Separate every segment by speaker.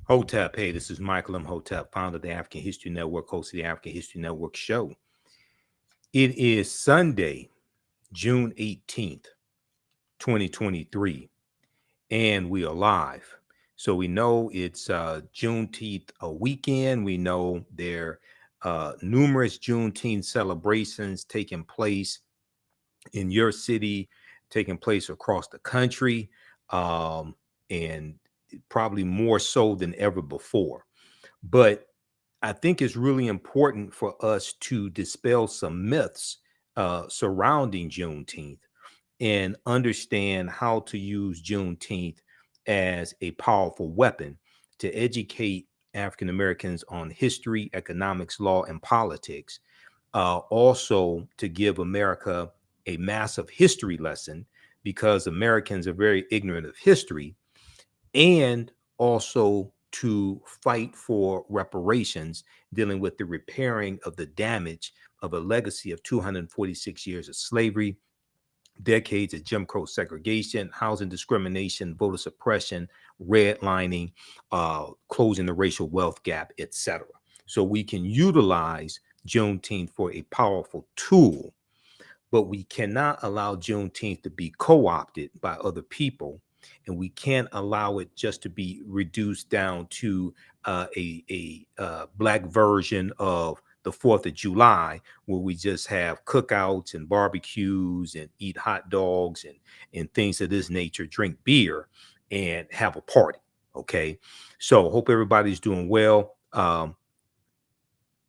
Speaker 1: Hotep, hey, this is Michael Imhotep, founder of the African History Network, host of the African History Network show. It is Sunday, June 18th, 2023, and we are live. So we know it's Juneteenth weekend. We know there are numerous Juneteenth celebrations taking place in your city, taking place across the country, and probably more so than ever before. But I think it's really important for us to dispel some myths surrounding Juneteenth and understand how to use Juneteenth as a powerful weapon to educate African Americans on history, economics, law, and politics. Also, to give America a massive history lesson because Americans are very ignorant of history, and also to fight for reparations, dealing with the repairing of the damage of a legacy of 246 years of slavery, decades of Jim Crow segregation, housing discrimination, voter suppression, redlining, closing the racial wealth gap, etc. So we can utilize Juneteenth for a powerful tool, but we cannot allow Juneteenth to be co-opted by other people, and we can't allow it just to be reduced down to a black version of the 4th of July, where we just have cookouts and barbecues and eat hot dogs and things of this nature, drink beer and have a party. Okay, so hope everybody's doing well.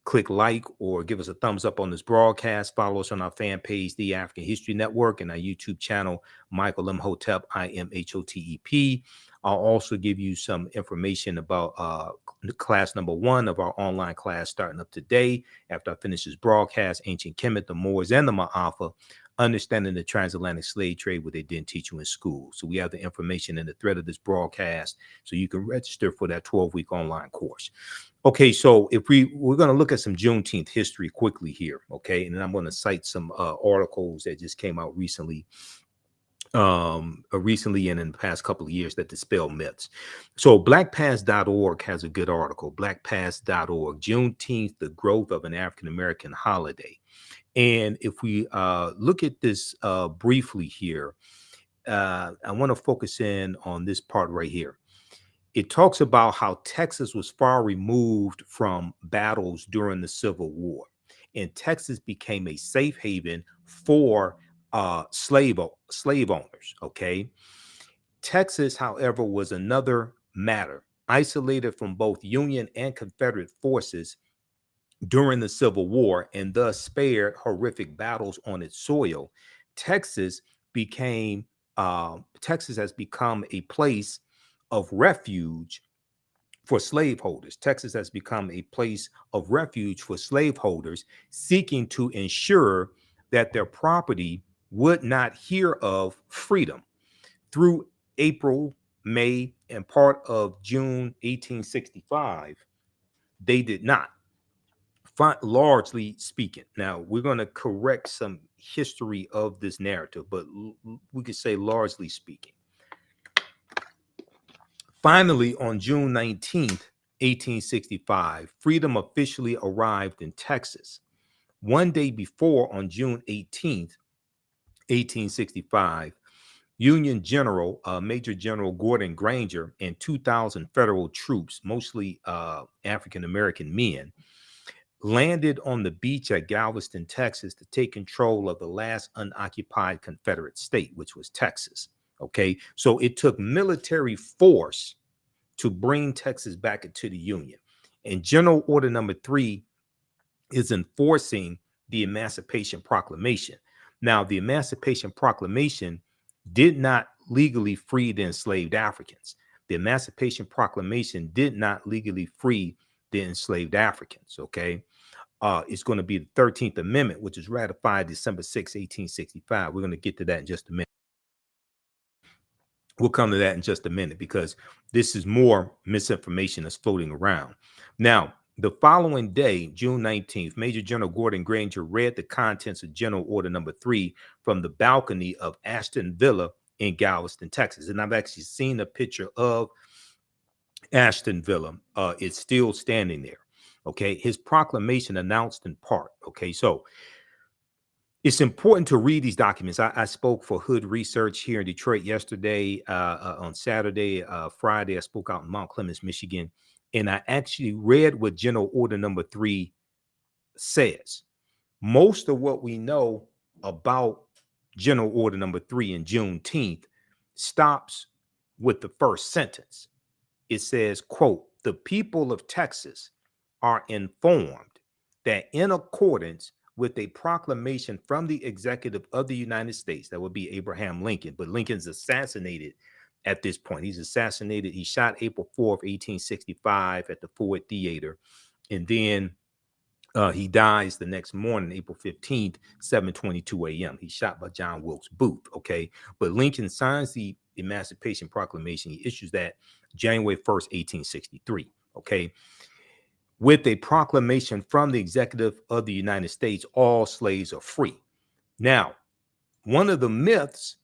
Speaker 1: Click like or give us a thumbs up on this broadcast. Follow us on our fan page, The African History Network, and our YouTube channel, Michael Imhotep, Imhotep. I'll also give you some information about class number 1 of our online class starting up today. After I finish this broadcast, Ancient Kemet, the Moors, and the Ma'afa, understanding the transatlantic slave trade, what they didn't teach you in school. So we have the information in the thread of this broadcast, so you can register for that 12-week online course. Okay, so if we're going to look at some Juneteenth history quickly here, okay, and then I'm going to cite some articles that just came out recently and in the past couple of years that dispel myths. So blackpast.org has a good article, blackpast.org, Juneteenth, the growth of an African American holiday. And if we look at this briefly here, I want to focus in on this part right here. It talks about how Texas was far removed from battles during the Civil War, and Texas became a safe haven for slave owners. Okay, Texas, however, was another matter, isolated from both Union and Confederate forces during the Civil War, and thus spared horrific battles on its soil. Texas became Texas has become a place of refuge for slaveholders. Texas has become a place of refuge for slaveholders seeking to ensure that their property would not hear of freedom. Through April, May, and part of June 1865, they did not, largely speaking. Now, we're going to correct some history of this narrative, but we could say largely speaking. Finally, on June 19th, 1865, freedom officially arrived in Texas. One day before, on June 18th, 1865, Union General, Major General Gordon Granger, and 2,000 federal troops, mostly African American men, landed on the beach at Galveston, Texas, to take control of the last unoccupied Confederate state, which was Texas. Okay, so it took military force to bring Texas back into the Union. And General Order number 3 is enforcing the Emancipation Proclamation. Now, the Emancipation Proclamation did not legally free the enslaved Africans. The Emancipation Proclamation did not legally free the enslaved Africans, okay? It's going to be the 13th Amendment, which was ratified December 6, 1865. We're going to get to that in just a minute. We'll come to that in just a minute because this is more misinformation that's floating around. Now, the following day, June 19th, Major General Gordon Granger read the contents of General Order number 3 from the balcony of Ashton Villa in Galveston, Texas. And I've actually seen a picture of Ashton Villa, is still standing there. Okay, his proclamation announced in part. Okay, so it's important to read these documents. I spoke for Hood Research here in Detroit yesterday. On Saturday, Friday, I spoke out in Mount Clemens, Michigan, and I actually read what General Order Number 3 says. Most of what we know about General Order Number 3 and Juneteenth stops with the first sentence. It says, quote, "The people of Texas are informed that in accordance with a proclamation from the executive of the United States," that would be Abraham Lincoln, but Lincoln's assassinated at this point. He's assassinated. He shot April 4th, 1865 at the Ford Theater. And then he dies the next morning, April 15th, 7:22 a.m. He's shot by John Wilkes Booth. Okay. But Lincoln signs the Emancipation Proclamation. He issues that January 1st, 1863. Okay. With a proclamation from the executive of the United States, all slaves are free. Now, one of the myths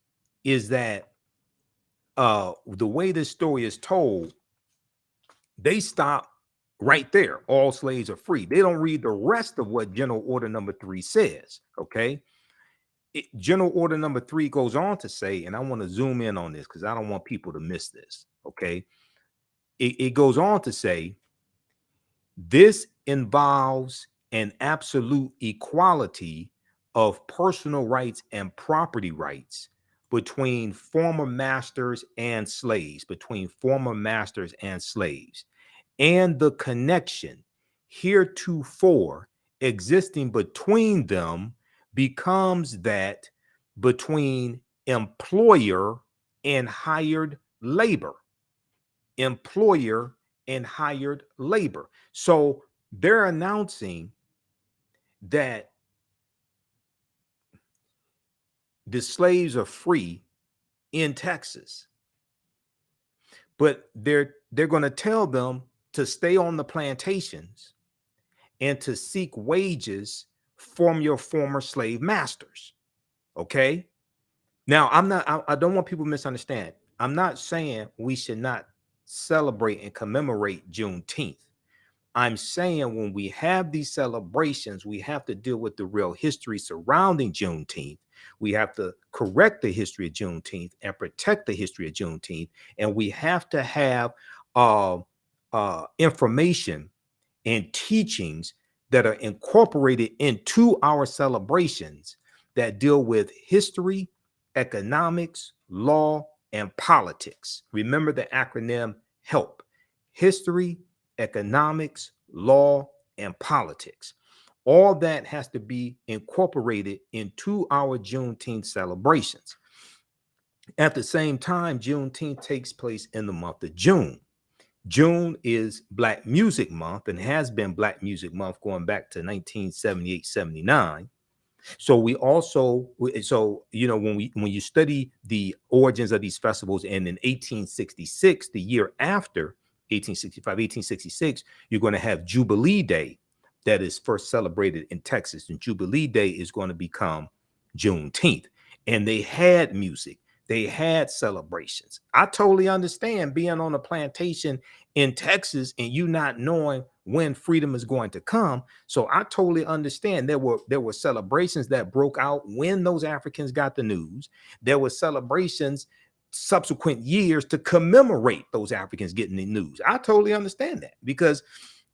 Speaker 1: is that the way this story is told, they stop right there. All slaves are free. They don't read the rest of what General Order Number 3 says. Okay. General Order Number 3 goes on to say, and I want to zoom in on this because I don't want people to miss this. Okay. It goes on to say, this involves an absolute equality of personal rights and property rights between former masters and slaves, and the connection heretofore existing between them becomes that between employer and hired labor. So they're announcing that the slaves are free in Texas, but they're going to tell them to stay on the plantations and to seek wages from your former slave masters. Okay. Now, I don't want people to misunderstand. I'm not saying we should not celebrate and commemorate Juneteenth. I'm saying when we have these celebrations, we have to deal with the real history surrounding Juneteenth. We have to correct the history of Juneteenth and protect the history of Juneteenth. And we have to have information and teachings that are incorporated into our celebrations that deal with history, economics, law, and politics. Remember the acronym HELP: history, economics, law, and politics. All that has to be incorporated into our Juneteenth celebrations. At the same time, Juneteenth takes place in the month of June. June is Black Music Month and has been Black Music Month going back to 1978-79. So when you study the origins of these festivals, and in 1866, the year after 1865, 1866, you're going to have Jubilee Day that is first celebrated in Texas, and Jubilee Day is going to become Juneteenth. And they had music, they had celebrations. I totally understand being on a plantation in Texas and you not knowing when freedom is going to come. So I totally understand there were celebrations that broke out when those Africans got the news. There were celebrations subsequent years to commemorate those Africans getting the news. I totally understand that, because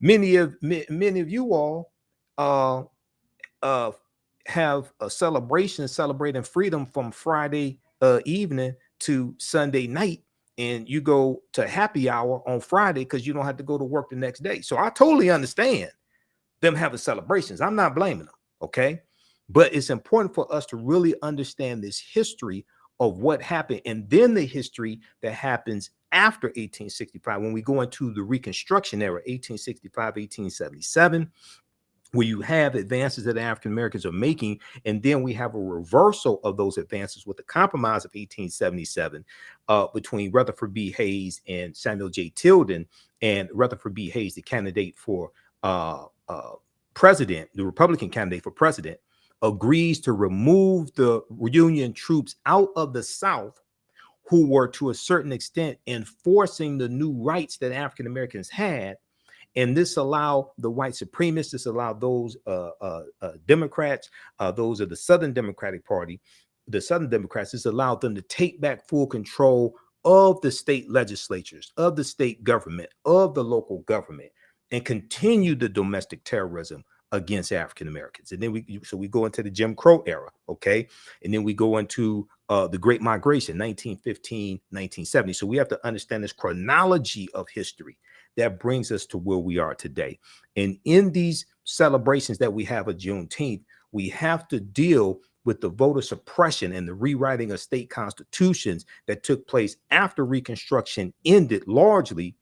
Speaker 1: many of you all have a celebration celebrating freedom from Friday evening to Sunday night, and you go to happy hour on Friday because you don't have to go to work the next day. So I totally understand them having celebrations. I'm not blaming them. Okay. But it's important for us to really understand this history of what happened, and then the history that happens after 1865, when we go into the Reconstruction era, 1865, 1877, where you have advances that African Americans are making, and then we have a reversal of those advances with the Compromise of 1877 between Rutherford B. Hayes and Samuel J. Tilden. And Rutherford B. Hayes, the candidate for president, the Republican candidate for president, agrees to remove the Union troops out of the South who were to a certain extent enforcing the new rights that African Americans had. And this allowed the white supremacists, this allowed those Democrats, those of the Southern Democratic Party, the Southern Democrats, this allowed them to take back full control of the state legislatures, of the state government, of the local government, and continue the domestic terrorism against African Americans. And then we go into the Jim Crow era, okay? And then we go into the Great Migration, 1915, 1970. So we have to understand this chronology of history that brings us to where we are today. And in these celebrations that we have of Juneteenth, we have to deal with the voter suppression and the rewriting of state constitutions that took place after Reconstruction ended largely,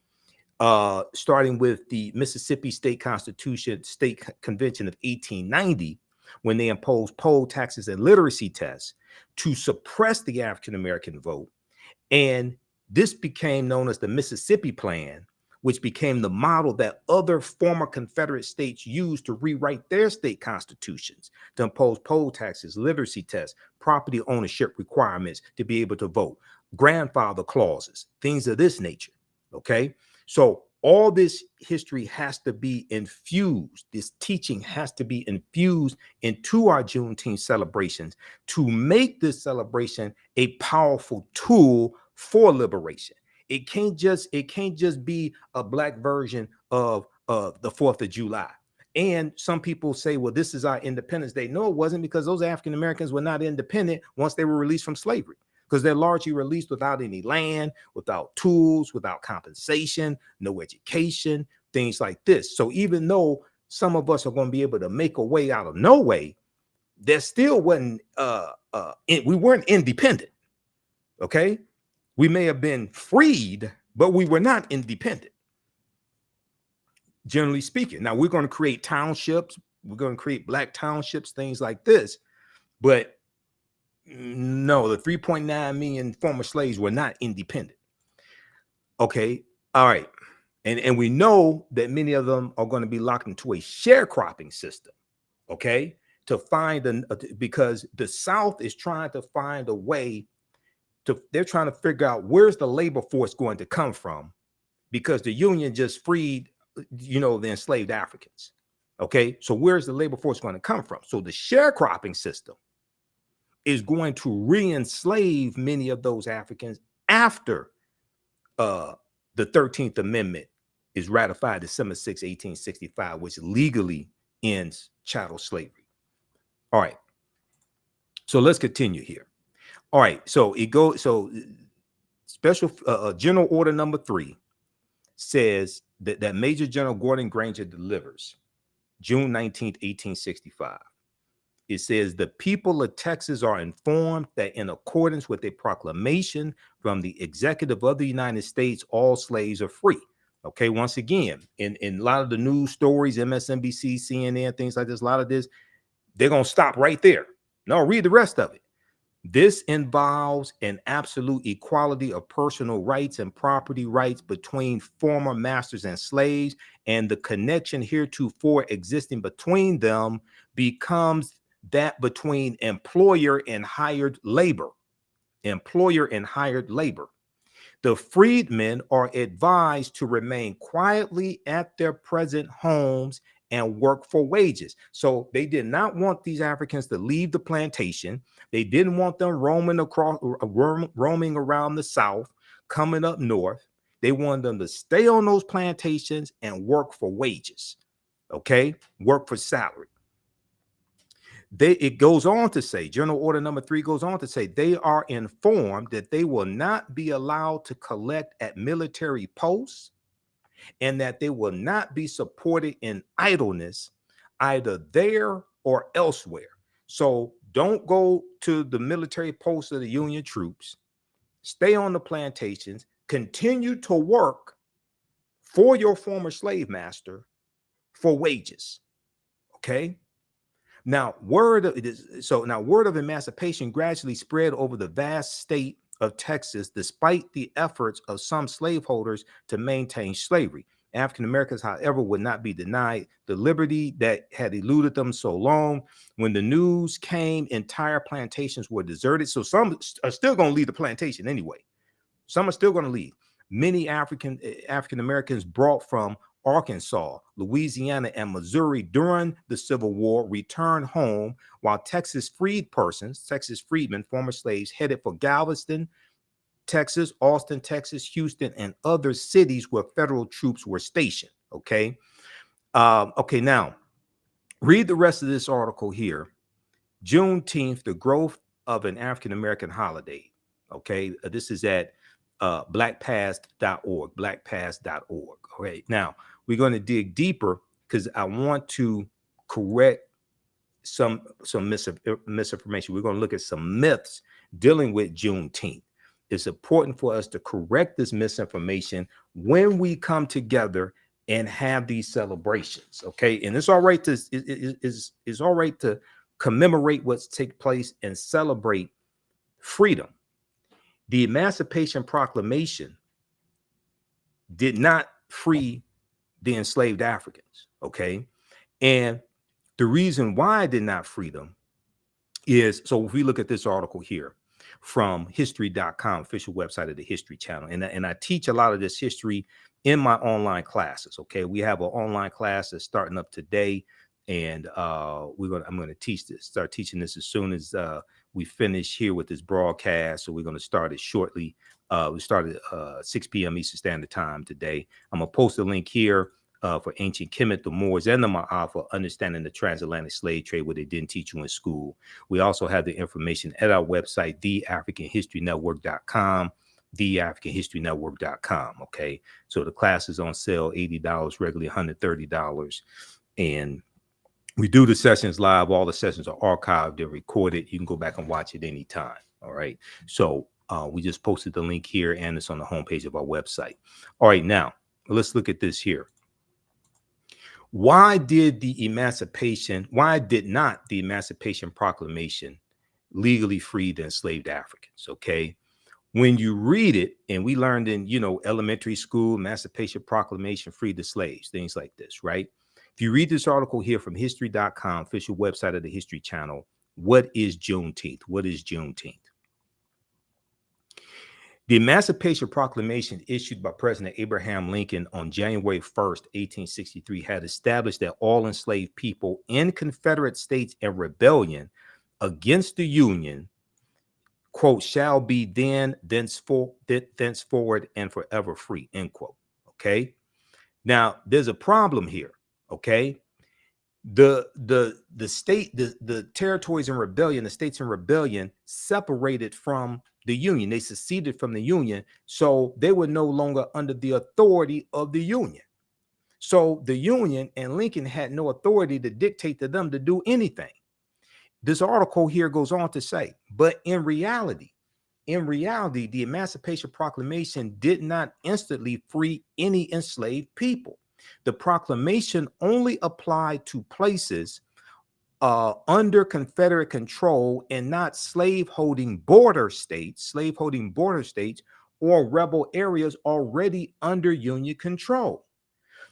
Speaker 1: starting with the Mississippi State Constitution, State Convention of 1890, when they imposed poll taxes and literacy tests to suppress the African American vote. And this became known as the Mississippi Plan, which became the model that other former Confederate states used to rewrite their state constitutions, to impose poll taxes, literacy tests, property ownership requirements to be able to vote, grandfather clauses, things of this nature, okay? So all this history has to be infused, this teaching has to be infused into our Juneteenth celebrations to make this celebration a powerful tool for liberation. It can't just be a Black version of the 4th of July. And some people say, well, this is our Independence Day. No, it wasn't, because those African Americans were not independent once they were released from slavery, because they're largely released without any land, without tools, without compensation, no education, things like this. So even though some of us are going to be able to make a way out of no way, there still wasn't, we weren't independent, okay? We may have been freed, but we were not independent, generally speaking. Now we're going to create townships. We're going to create Black townships, things like this. But no, the 3.9 million former slaves were not independent. Okay. All right. And we know that many of them are going to be locked into a sharecropping system. Okay. To find because the South is trying to find a way they're trying to figure out where's the labor force going to come from, because the Union just freed, the enslaved Africans. Okay, so where's the labor force going to come from? So the sharecropping system is going to re-enslave many of those Africans after the 13th Amendment is ratified December 6, 1865, which legally ends chattel slavery. All right, so let's continue here. All right, so special General Order number 3 says that Major General Gordon Granger delivers June 19th, 1865. It says the people of Texas are informed that in accordance with a proclamation from the executive of the United States, all slaves are free. Okay, once again, in a lot of the news stories, MSNBC, CNN, things like this, a lot of this, they're going to stop right there. No, read the rest of it. This involves an absolute equality of personal rights and property rights between former masters and slaves, and the connection heretofore existing between them becomes that between employer and hired labor. Employer and hired labor. The freedmen are advised to remain quietly at their present homes and work for wages. So they did not want these Africans to leave the plantation. They didn't want them roaming around the South, coming up north. They wanted them to stay on those plantations and work for wages. Okay, work for salary. It goes on to say, General Order number 3 goes on to say, they are informed that they will not be allowed to collect at military posts, and that they will not be supported in idleness either there or elsewhere. So don't go to the military posts of the Union troops. Stay on the plantations. Continue to work for your former slave master for wages. Okay. Now, word of emancipation gradually spread over the vast state of Texas, despite the efforts of some slaveholders to maintain slavery. African Americans, however, would not be denied the liberty that had eluded them so long. When the news came, entire plantations were deserted. So some are still going to leave the plantation anyway. Some are still going to leave. Many African Americans brought from Arkansas, Louisiana, and Missouri during the Civil War returned home, while Texas freedmen, former slaves, headed for Galveston, Texas, Austin, Texas, Houston, and other cities where federal troops were stationed. Okay. Okay, now read the rest of this article here. Juneteenth, the growth of an African American holiday. Okay, this is at blackpast.org, blackpast.org. All right, now we're going to dig deeper because I want to correct some misinformation. We're going to look at some myths dealing with Juneteenth. It's important for us to correct this misinformation when we come together and have these celebrations. Okay, and it's all right to it's all right to commemorate what's take place and celebrate freedom. The Emancipation Proclamation did not free the enslaved Africans. Okay, and the reason why it did not free them is, so if we look at this article here from history.com, official website of the History Channel, and I teach a lot of this history in my online classes. Okay, we have an online class that's starting up today, and I'm going to start teaching this as soon as we finish here with this broadcast. So we're going to start it shortly. We started 6 p.m. Eastern Standard Time today. I'm going to post a link here for Ancient Kemet, the Moors, and the Ma'af for understanding the transatlantic slave trade, what they didn't teach you in school. We also have the information at our website, TheAHNShow.com, TheAHNShow.com. Okay, so the class is on sale, $80, regularly $130, and we do the sessions live. All the sessions are archived and recorded. You can go back and watch it anytime. All right, so we just posted the link here, and it's on the homepage of our website. All right, now let's look at this here. Why did not the Emancipation Proclamation legally free the enslaved Africans? Okay, when you read it, and we learned in elementary school, Emancipation Proclamation freed the slaves, things like this, right? If you read this article here from history.com, official website of the History Channel, what is Juneteenth? What is Juneteenth? The Emancipation Proclamation issued by President Abraham Lincoln on January 1st, 1863, had established that all enslaved people in Confederate states in rebellion against the Union, quote, shall be thenceforward and forever free, end quote. Okay. Now there's a problem here. Okay. The territories in rebellion, the states in rebellion separated from the Union. They seceded from the Union, so they were no longer under the authority of the Union. So the Union and Lincoln had no authority to dictate to them to do anything. This article here goes on to say, but in reality, the Emancipation Proclamation did not instantly free any enslaved people. The proclamation only applied to places under Confederate control and not slaveholding border states or rebel areas already under Union control.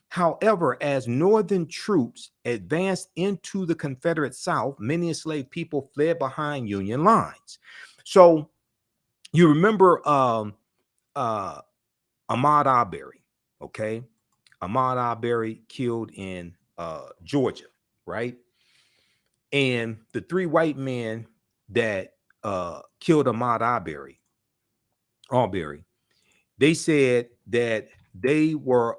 Speaker 1: However, as Northern troops advanced into the Confederate South, many enslaved people fled behind Union lines. So you remember Ahmaud Arbery, okay? Ahmaud Arbery killed in Georgia, right? And the three white men that killed Ahmaud Arbery, they said that they were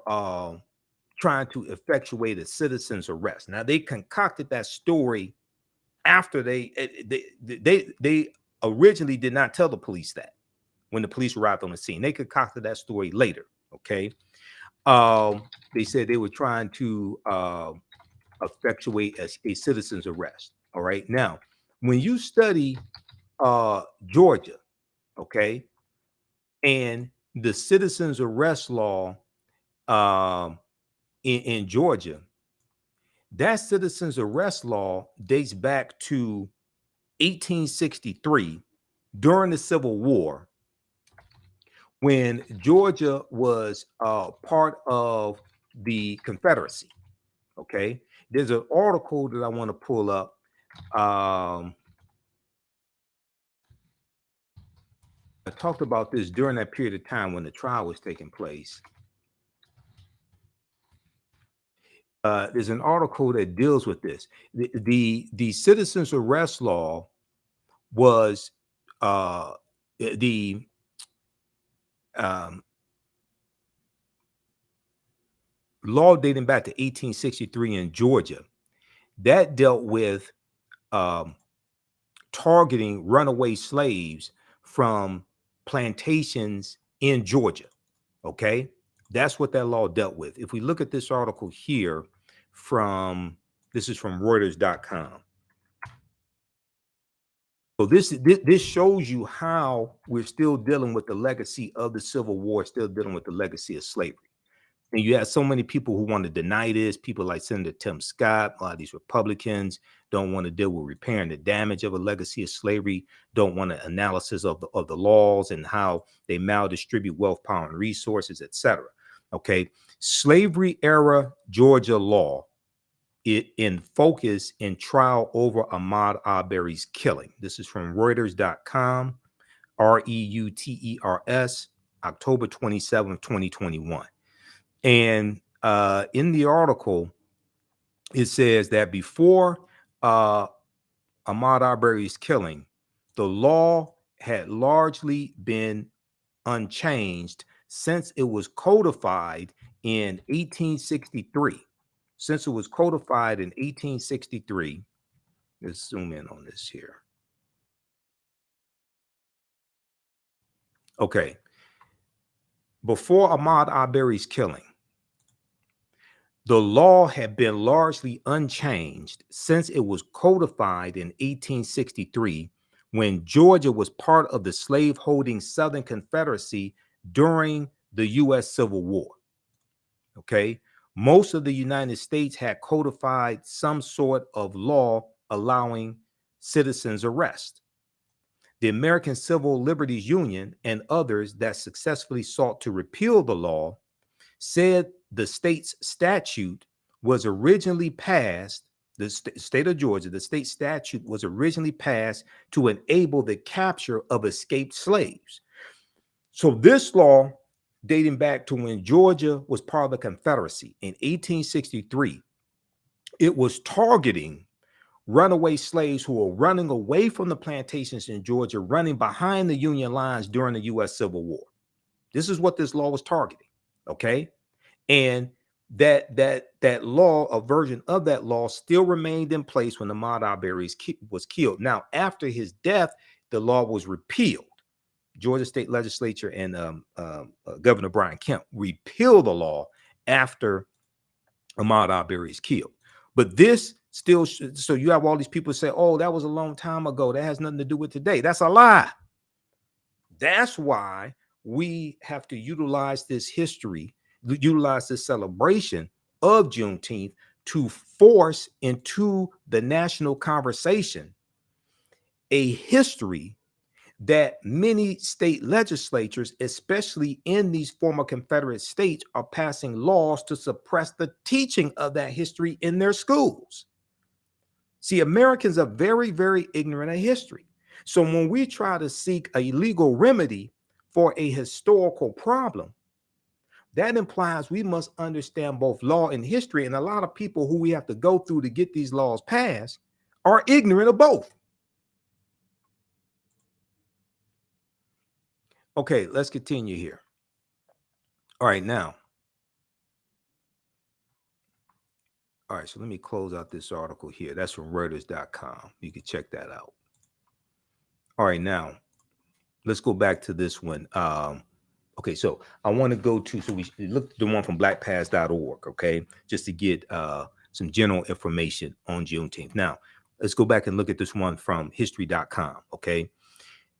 Speaker 1: trying to effectuate a citizen's arrest. Now they concocted that story after they originally did not tell the police that when the police arrived on the scene. They concocted that story later. Okay, they said they were trying to effectuate a citizen's arrest. All right, now when you study Georgia, okay, and the citizen's arrest law in Georgia, that citizen's arrest law dates back to 1863 during the Civil War, when Georgia was part of the Confederacy. Okay, there's an article that I want to pull up. I talked about this during that period of time when the trial was taking place. There's an article that deals with this. The citizens arrest law was the um, law dating back to 1863 in Georgia that dealt with um, targeting runaway slaves from plantations in Georgia. Okay, that's what that law dealt with. If we look at this article here this is from Reuters.com. So this shows you how we're still dealing with the legacy of the Civil War, still dealing with the legacy of slavery. And you have so many people who want to deny this. People like Senator Tim Scott, a lot of these Republicans don't want to deal with repairing the damage of a legacy of slavery, don't want an analysis of the laws and how they maldistribute wealth, power, and resources, etc. Okay, slavery era Georgia law, it in focus in trial over Ahmaud Arbery's killing. This is from Reuters.com, Reuters, October 27, 2021. And in the article, it says that before Ahmaud Arbery's killing, the law had largely been unchanged since it was codified in 1863. Since it was codified in 1863, let's zoom in on this here. Okay. Before Ahmaud Arbery's killing, the law had been largely unchanged since it was codified in 1863 when Georgia was part of the slave-holding Southern Confederacy during the U.S. Civil War. Okay, most of the United States had codified some sort of law allowing citizens arrest. The American Civil Liberties Union and others that successfully sought to repeal the law said the state's statute was originally passed, the state of Georgia, the state statute was originally passed to enable the capture of escaped slaves. So this law, dating back to when Georgia was part of the Confederacy in 1863, it was targeting runaway slaves who were running away from the plantations in Georgia, running behind the Union lines during the U.S. Civil War. This is what this law was targeting, okay? And that law, a version of that law, still remained in place when Ahmaud Arbery was killed. Now, after his death, the law was repealed. Georgia State Legislature and Governor Brian Kemp repealed the law after Ahmaud Arbery is killed. But this still, so you have all these people say, oh, that was a long time ago. That has nothing to do with today. That's a lie. That's why we have to utilize this history, utilize this celebration of Juneteenth to force into the national conversation a history that many state legislatures, especially in these former Confederate states, are passing laws to suppress the teaching of that history in their schools. See, Americans are very, very ignorant of history. So when we try to seek a legal remedy for a historical problem, that implies we must understand both law and history. And a lot of people who we have to go through to get these laws passed are ignorant of both. Okay, let's continue here. All right, now. All right, so let me close out this article here. That's from Reuters.com. You can check that out. All right, now let's go back to this one. Okay, so I want to go to, so we look at the one from blackpast.org, okay, just to get some general information on Juneteenth. Now, let's go back and look at this one from history.com, okay.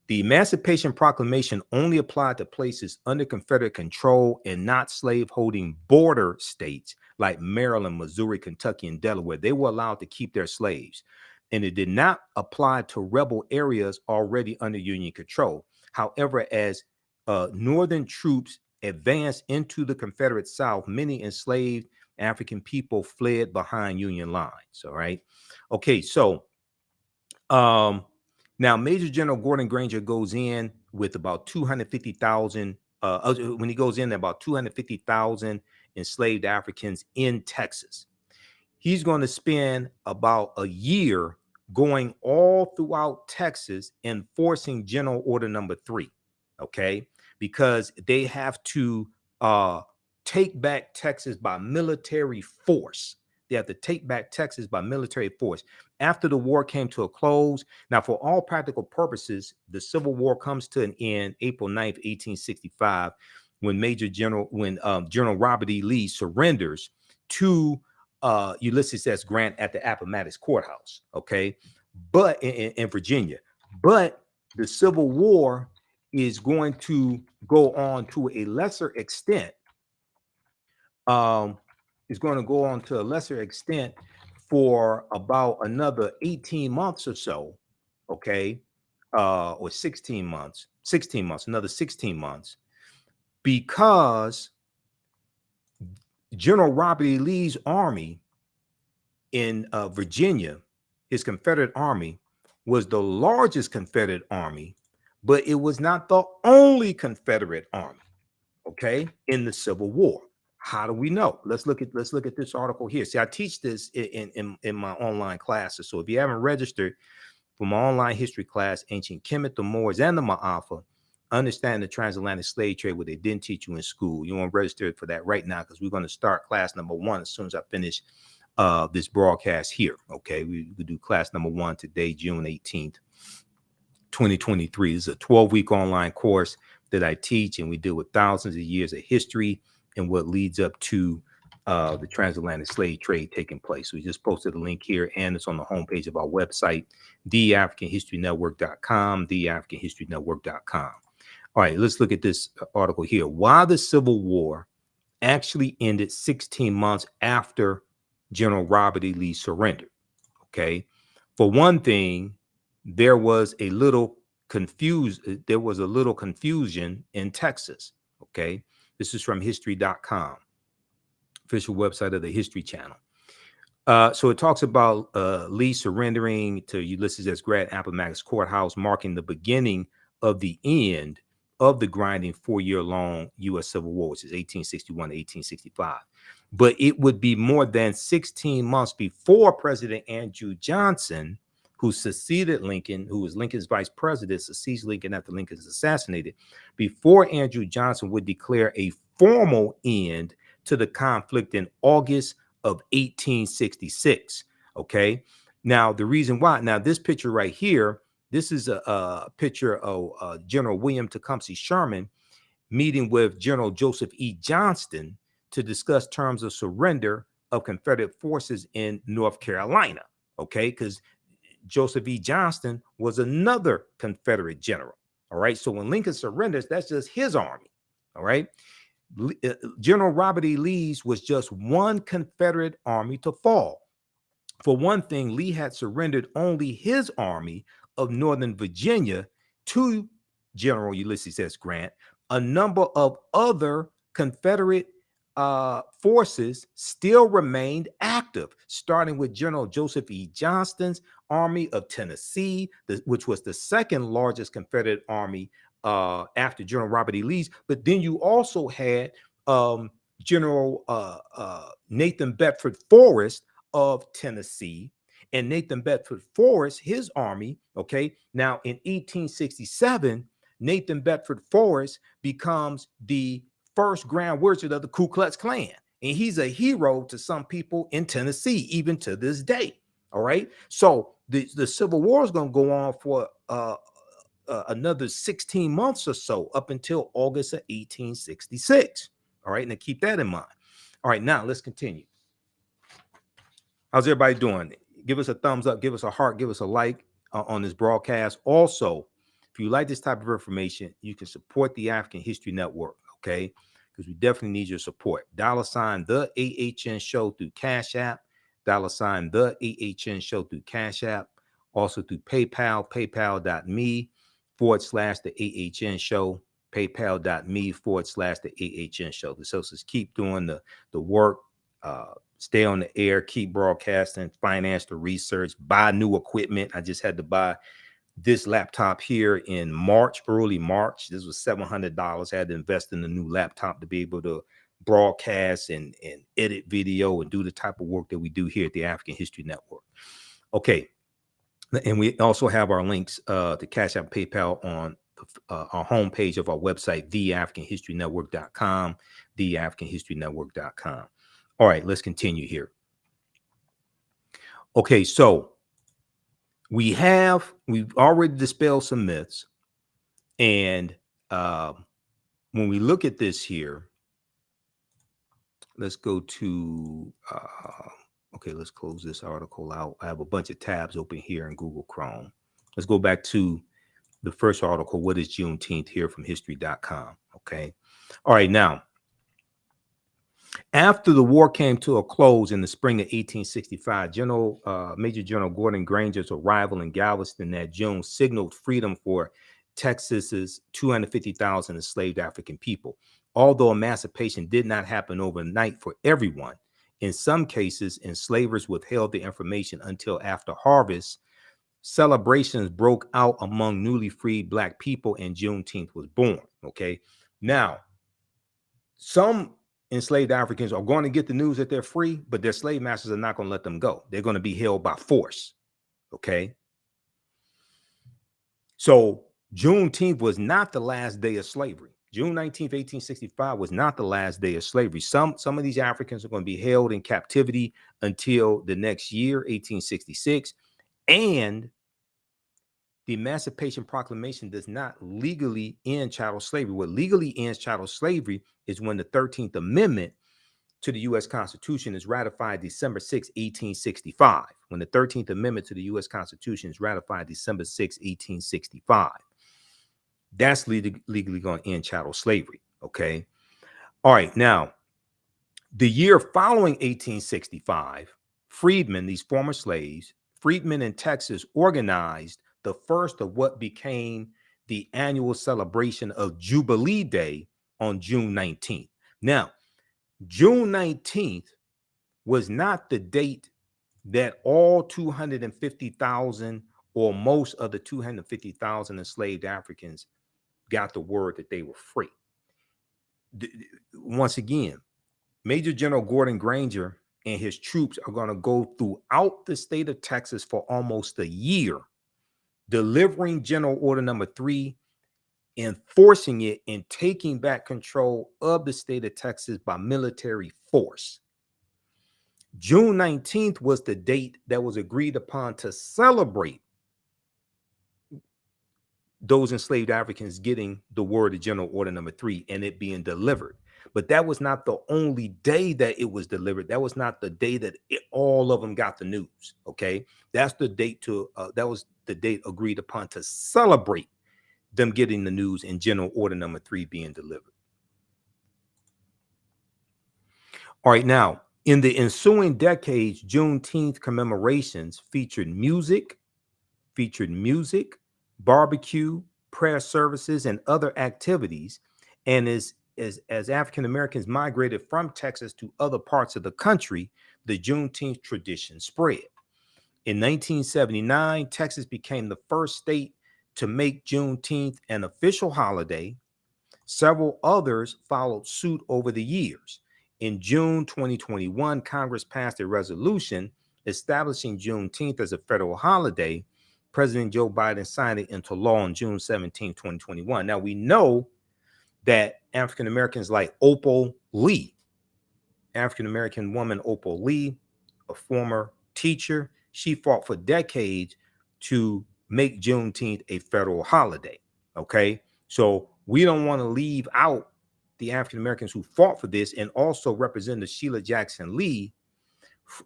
Speaker 1: The Emancipation Proclamation only applied to places under Confederate control and not slave-holding border states like Maryland, Missouri, Kentucky, and Delaware. They were allowed to keep their slaves. And it did not apply to rebel areas already under Union control. However, as Northern troops advanced into the Confederate South, many enslaved African people fled behind Union lines, all right? Okay, so now, Major General Gordon Granger goes in with about 250,000. When he goes in, about 250,000 enslaved Africans in Texas. He's going to spend about a year going all throughout Texas enforcing General Order Number 3, okay? Because they have to take back Texas by military force. They have to take back Texas by military force. After the war came to a close, now for all practical purposes, the Civil War comes to an end April 9th, 1865, when General Robert E. Lee surrenders to Ulysses S. Grant at the Appomattox Courthouse, okay, but in Virginia. But the Civil War is going to go on to a lesser extent. Is going to go on to a lesser extent for about another 18 months or so, okay, or 16 months, another 16 months, because General Robert E. Lee's army in Virginia, his Confederate army, was the largest Confederate army, but it was not the only Confederate army, okay, in the Civil War. How do we know? Let's look at this article here. See, I teach this in my online classes. So if you haven't registered for my online history class, Ancient Kemet, the Moors, and the Ma'afa, understand the transatlantic slave trade, what they didn't teach you in school. You want to register for that right now, because we're going to start class number 1 as soon as I finish this broadcast here. Okay, we do class number 1 today, June 18th, 2023. This is a 12-week online course that I teach, and we deal with thousands of years of history and what leads up to the transatlantic slave trade taking place. We just posted a link here, and it's on the homepage of our website, TheAHNShow.com, TheAHNShow.com. All right, let's look at this article here. Why the Civil War actually ended 16 months after General Robert E. Lee surrendered. Okay, for one thing, there was a little confusion in Texas. Okay, this is from history.com, official website of the History Channel. So it talks about Lee surrendering to Ulysses S. Grant Appomattox Courthouse, marking the beginning of the end of the grinding 4-year-long U.S. Civil War, which is 1861 to 1865. But it would be more than 16 months before President Andrew Johnson, who succeeded Lincoln, who was Lincoln's vice president, succeeds Lincoln after Lincoln is assassinated, before Andrew Johnson would declare a formal end to the conflict in August of 1866. Okay. Now, the reason why, now this picture right here, this is a picture of General William Tecumseh Sherman meeting with General Joseph E. Johnston to discuss terms of surrender of Confederate forces in North Carolina. Okay. Because Joseph E. Johnston was another Confederate general. All right. So when Lincoln surrenders, that's just his army. All right. General Robert E. Lee's was just one Confederate army to fall. For one thing, Lee had surrendered only his army of Northern Virginia to General Ulysses S. Grant. A number of other Confederate forces still remained active, starting with General Joseph E. Johnston's Army of Tennessee, which was the second largest Confederate army after General Robert E. Lee's. But then you also had General Nathan Bedford Forrest of Tennessee, and Nathan Bedford Forrest, his army. Okay, now in 1867, Nathan Bedford Forrest becomes the first Grand Wizard of the Ku Klux Klan, and he's a hero to some people in Tennessee, even to this day. All right, so the Civil War is going to go on for another 16 months or so, up until August of 1866. All right, now keep that in mind. All right, now let's continue. How's everybody doing? Give us a thumbs up, give us a heart, give us a like on this broadcast. Also, if you like this type of information, you can support the African History Network, okay? Because we definitely need your support. $ the AHN Show through Cash App, $ the AHN Show through Cash App, also through PayPal, paypal.me/the AHN Show, paypal.me/the AHN Show. This helps us keep doing the work, stay on the air, keep broadcasting, finance the research, buy new equipment. I just had to buy this laptop here in March, early March. This was $700. I had to invest in a new laptop to be able to broadcast and edit video and do the type of work that we do here at the African History Network. Okay. And we also have our links to Cash App, PayPal on our homepage of our website, TheAHNShow.com, TheAHNShow.com. All right, let's continue here. Okay, so we've already dispelled some myths. And when we look at this here, let's go to, okay, let's close this article out. I have a bunch of tabs open here in Google Chrome. Let's go back to the first article, What is Juneteenth, here from history.com. Okay. All right. Now, after the war came to a close in the spring of 1865, Major General Gordon Granger's arrival in Galveston that June signaled freedom for Texas's 250,000 enslaved African people. Although emancipation did not happen overnight for everyone, in some cases, enslavers withheld the information until after harvest. Celebrations broke out among newly freed Black people, and Juneteenth was born. Okay. Now, some enslaved Africans are going to get the news that they're free, but their slave masters are not going to let them go. They're going to be held by force. Okay. So Juneteenth was not the last day of slavery. June 19th, 1865 was not the last day of slavery. Some of these Africans are going to be held in captivity until the next year, 1866. And the Emancipation Proclamation does not legally end chattel slavery. What legally ends chattel slavery is when the 13th Amendment to the U.S. Constitution is ratified December 6, 1865. When the 13th Amendment to the U.S. Constitution is ratified December 6, 1865. That's legally going to end chattel slavery. Okay. All right. Now, the year following 1865, freedmen, these former slaves, freedmen in Texas, organized the first of what became the annual celebration of Jubilee Day on June 19th. Now, June 19th was not the date that all 250,000 or most of the 250,000 enslaved Africans got the word that they were free. Once again, Major General Gordon Granger and his troops are going to go throughout the state of Texas for almost a year, delivering General Order Number 3, enforcing it, and taking back control of the state of Texas by military force. June 19th was the date that was agreed upon to celebrate those enslaved Africans getting the word of General Order Number 3 and it being delivered. But that was not the only day that it was delivered. That was not the day that all of them got the news. Okay, that's the date that was the date agreed upon to celebrate them getting the news and General Order Number 3 being delivered. All right, now in the ensuing decades, Juneteenth commemorations featured music, barbecue, prayer services, and other activities. And as African Americans migrated from Texas to other parts of the country, the Juneteenth tradition spread. In 1979, Texas became the first state to make Juneteenth an official holiday. Several others followed suit over the years. In June 2021, Congress passed a resolution establishing Juneteenth as a federal holiday. President Joe Biden signed it into law on June 17, 2021. Now, we know that African Americans like Opal Lee, African-American woman Opal Lee, a former teacher, she fought for decades to make Juneteenth a federal holiday. Okay, so we don't want to leave out the African Americans who fought for this, and also Representative Sheila Jackson Lee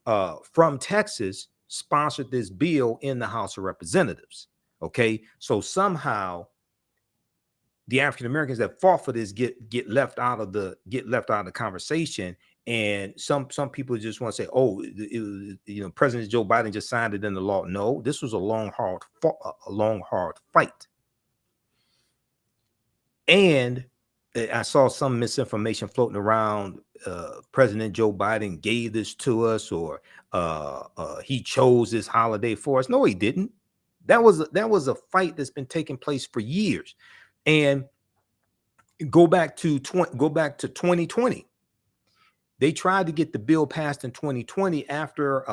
Speaker 1: from Texas sponsored this bill in the House of Representatives. Okay, so somehow the African Americans that fought for this get left out of the conversation, and some people just want to say, oh, President Joe Biden just signed it into law. No, this was a long hard fight. And I saw some misinformation floating around. President Joe Biden gave this to us, or he chose this holiday for us. No, he didn't. That was a fight that's been taking place for years. And go back to 2020. They tried to get the bill passed in 2020 after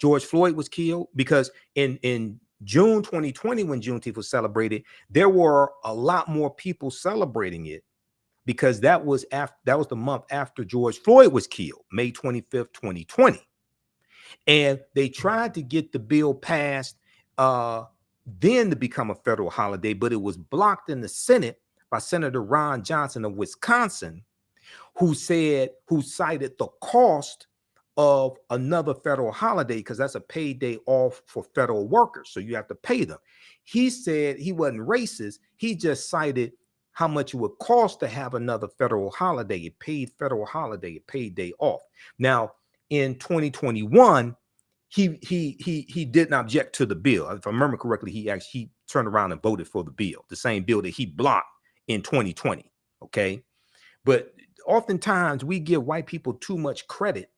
Speaker 1: George Floyd was killed, because in June 2020, when Juneteenth was celebrated, there were a lot more people celebrating it, because that was the month after George Floyd was killed, May 25th, 2020. And they tried to get the bill passed then to become a federal holiday, but it was blocked in the Senate by Senator Ron Johnson of Wisconsin, who cited the cost of another federal holiday, because that's a paid day off for federal workers, so you have to pay them. He said he wasn't racist. He just cited how much it would cost to have another federal holiday, a paid federal holiday, a paid day off. Now, in 2021, he didn't object to the bill. If I remember correctly, he turned around and voted for the bill, the same bill that he blocked in 2020. Okay, but oftentimes we give white people too much credit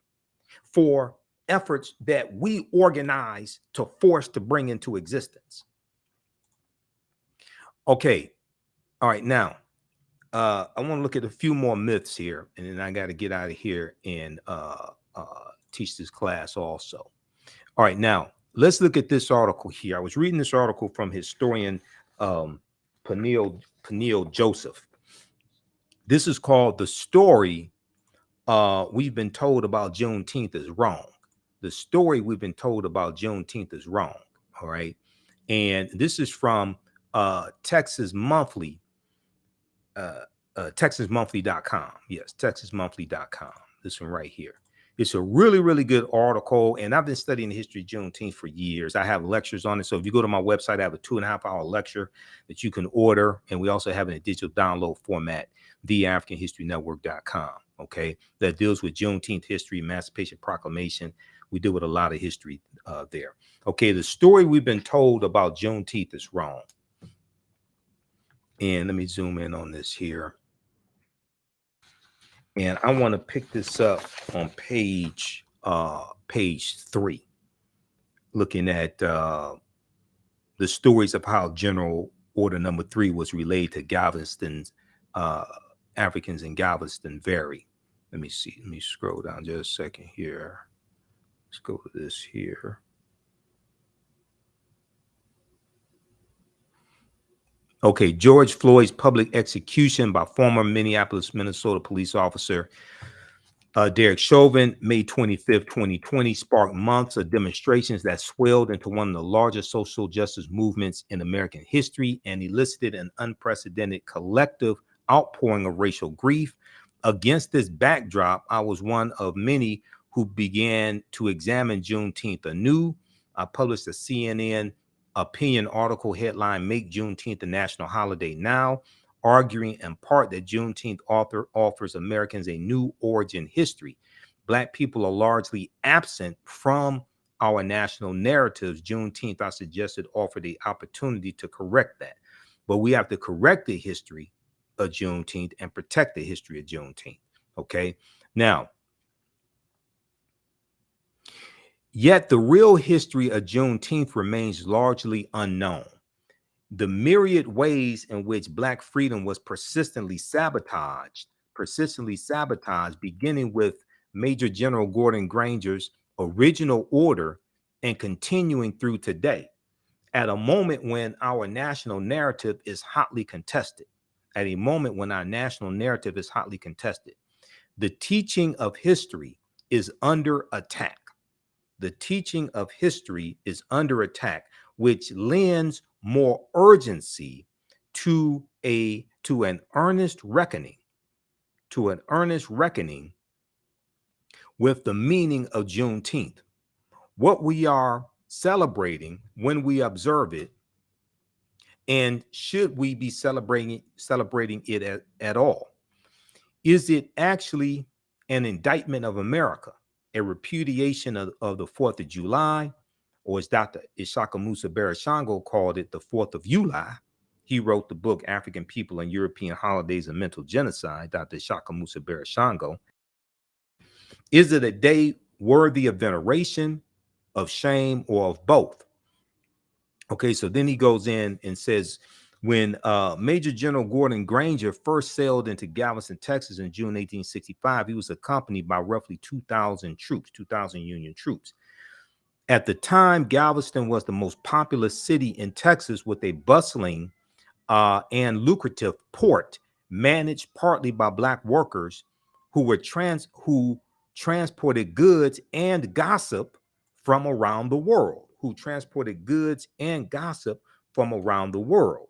Speaker 1: for efforts that we organize to force to bring into existence. Okay, all right, now I want to look at a few more myths here, and then I got to get out of here and teach this class also. All right, now let's look at this article here. I was reading this article from historian Peniel Joseph. This is called "The Story We've Been Told About Juneteenth Is Wrong." The story we've been told about Juneteenth is wrong. All right, and this is from Texas Monthly, TexasMonthly.com. Yes, TexasMonthly.com. This one right here. It's a really, really good article, and I've been studying the history of Juneteenth for years. I have lectures on it, so if you go to my website, I have a 2.5-hour lecture that you can order, and we also have it in a digital download format, TheAHNShow.com. Okay, that deals with Juneteenth history, Emancipation Proclamation. We deal with a lot of history there. Okay, the story we've been told about Juneteenth is wrong. And let me zoom in on this here. And I want to pick this up on page 3, looking at the stories of how General Order Number 3 was relayed to Galveston's Africans in Galveston Valley. Let me see. Let me scroll down just a second here. Let's go to this here. Okay, George Floyd's public execution by former Minneapolis, Minnesota police officer Derek Chauvin, May 25th, 2020, sparked months of demonstrations that swelled into one of the largest social justice movements in American history and elicited an unprecedented collective outpouring of racial grief. Against this backdrop, I was one of many who began to examine Juneteenth anew. I published a CNN opinion article headline, "Make Juneteenth a National Holiday Now," arguing in part that Juneteenth offers Americans a new origin history. Black people are largely absent from our national narratives. Juneteenth, I suggested, offered the opportunity to correct that. But we have to correct the history of Juneteenth and protect the history of Juneteenth. Okay, now, yet the real history of Juneteenth remains largely unknown. The myriad ways in which Black freedom was persistently sabotaged, beginning with Major General Gordon Granger's original order and continuing through today, at a moment when our national narrative is hotly contested. The teaching of history is under attack. The teaching of history is under attack, which lends more urgency to an earnest reckoning with the meaning of Juneteenth, what we are celebrating when we observe it, and should we be celebrating it at all? Is it actually an indictment of America, a repudiation of the 4th of July, or as Dr. Ishaka Musa Barashango called it, the 4th of July? He wrote the book, African People and European Holidays and Mental Genocide, Dr. Ishaka Musa Barashango. Is it a day worthy of veneration, of shame, or of both? Okay, so then he goes in and says, when Major General Gordon Granger first sailed into Galveston, Texas in June 1865, he was accompanied by roughly 2,000 troops, 2,000 Union troops. At the time, Galveston was the most populous city in Texas, with a bustling and lucrative port managed partly by Black workers who transported goods and gossip from around the world, from around the world.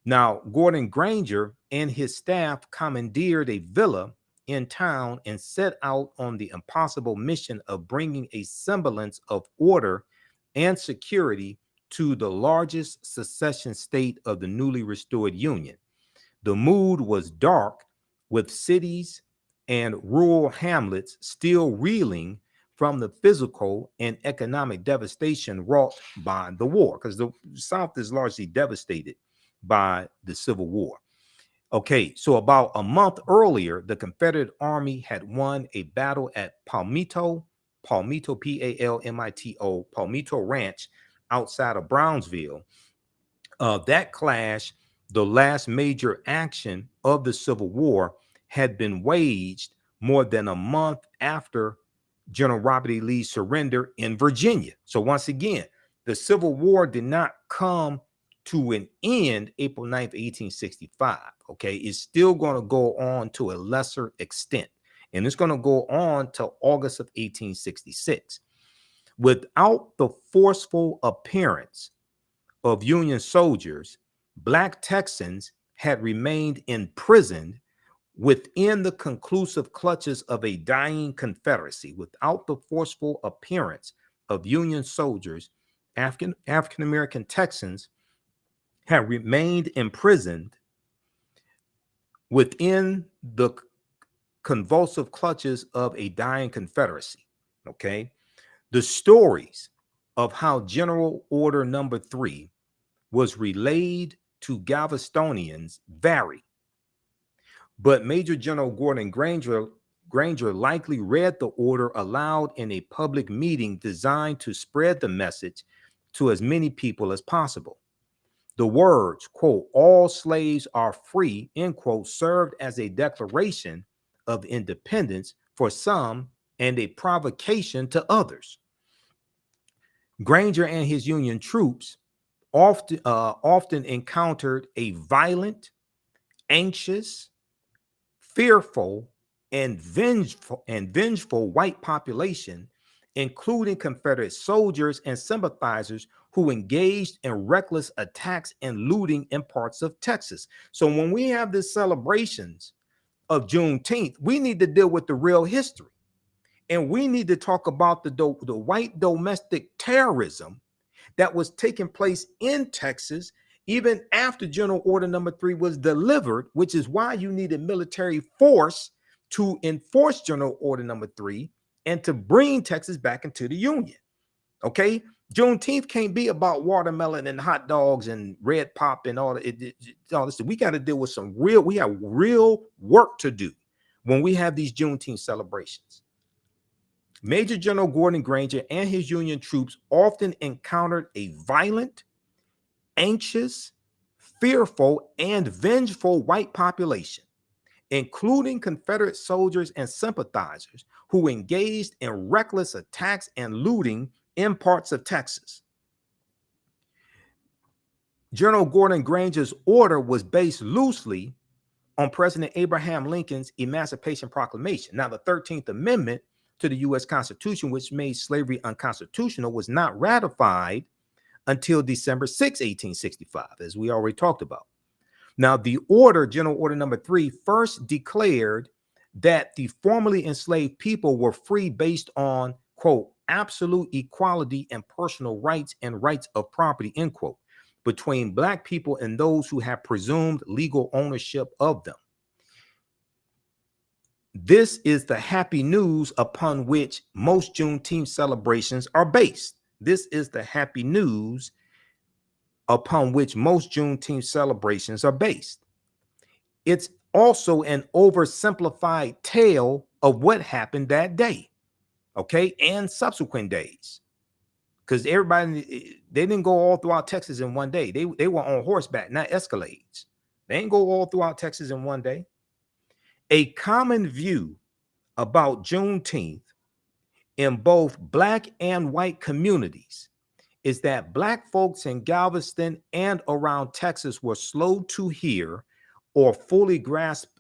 Speaker 1: Now, Gordon Granger and his staff commandeered a villa in town and set out on the impossible mission of bringing a semblance of order and security to the largest secession state of the newly restored Union. The mood was dark, with cities and rural hamlets still reeling from the physical and economic devastation wrought by the war, because the South is largely devastated by the Civil War. Okay, so about a month earlier, the Confederate Army had won a battle at Palmito, Palmito, Palmito Ranch outside of Brownsville. That clash, the last major action of the Civil War, had been waged more than a month after General Robert E. Lee's surrender in Virginia. So once again, the Civil War did not come to an end April 9th, 1865. Okay, it's still going to go on to a lesser extent, and it's going to go on till August of 1866. Without the forceful appearance of Union soldiers, Black Texans had remained imprisoned within the conclusive clutches of a dying Confederacy. Without the forceful appearance of Union soldiers, African American Texans had remained imprisoned within the convulsive clutches of a dying Confederacy. Okay, the stories of how General Order Number 3 was relayed to Galvestonians vary, but Major General Gordon Granger likely read the order aloud in a public meeting designed to spread the message to as many people as possible. The words, quote, "all slaves are free," end quote, served as a declaration of independence for some and a provocation to others. Granger and his Union troops often encountered a violent, anxious, fearful, and vengeful white population, including Confederate soldiers and sympathizers who engaged in reckless attacks and looting in parts of Texas. So when we have these celebrations of Juneteenth, we need to deal with the real history. And we need to talk about the white domestic terrorism that was taking place in Texas even after General Order Number 3 was delivered, which is why you needed military force to enforce General Order Number 3 and to bring Texas back into the Union. Okay, Juneteenth can't be about watermelon and hot dogs and red pop and all this. We got to deal with we have real work to do when we have these Juneteenth celebrations. Major General Gordon Granger and his Union troops often encountered a violent, anxious, fearful, and vengeful white population, including Confederate soldiers and sympathizers who engaged in reckless attacks and looting in parts of Texas. General Gordon Granger's order was based loosely on President Abraham Lincoln's Emancipation Proclamation. Now, the 13th Amendment to the U.S. Constitution, which made slavery unconstitutional, was not ratified until December 6, 1865, as we already talked about. Now, the order, General Order Number 3, first declared that the formerly enslaved people were free based on, quote, absolute equality and personal rights and rights of property, end quote, between Black people and those who have presumed legal ownership of them. This is the happy news upon which most Juneteenth celebrations are based. This is the happy news upon which most Juneteenth celebrations are based. It's also an oversimplified tale of what happened that day, okay, and subsequent days. because everybody, they didn't go all throughout Texas in one day. They were on horseback, not Escalades. They didn't go all throughout Texas in one day. A common view about Juneteenth in both Black and white communities is that Black folks in Galveston and around Texas were slow to hear or fully grasp